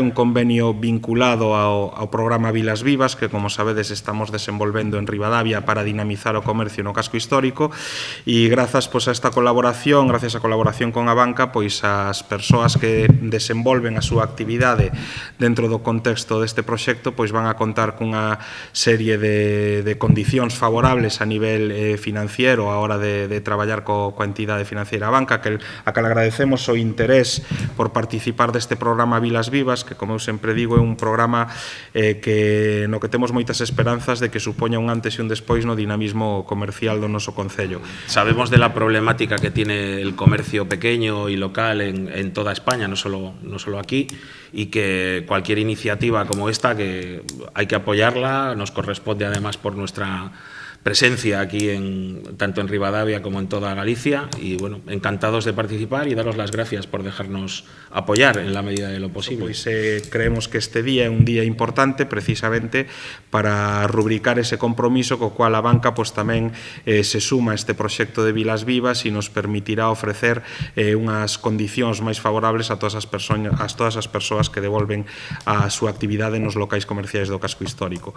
un convenio vinculado ao programa Vilas Vivas, que, como sabedes, estamos desenvolvendo en Ribadavia para dinamizar o comercio no casco histórico, e grazas a esta colaboración, gracias á colaboración con a banca, pois as persoas que desenvolven a súa actividade dentro do contexto deste proxecto pois van a contar cunha serie de condicións favorables a nivel financiero a hora de traballar coa entidade financiera banca, a que agradecemos o interés por participar deste programa Vilas Vivas, que, como eu sempre digo, é un programa no que temos moitas esperanzas de que supoña un antes e un despois no dinamismo comercial do noso concello. Sabemos de la problemática que tiene el comercio pequeño y local en toda España, no solo aquí, y que cualquier iniciativa como esta, que hay que apoyarla, nos corresponde además por nuestra presencia aquí tanto en Ribadavia como en toda Galicia, y bueno, encantados de participar y daros las gracias por dejarnos apoyar en la medida de lo posible. Pois creemos que este día é un día importante precisamente para rubricar ese compromiso co cual a banca tamén se suma a este proxecto de Vilas Vivas e nos permitirá ofrecer unhas condicións máis favorables a todas as persoas que devolven a súa actividade nos locais comerciais do casco histórico.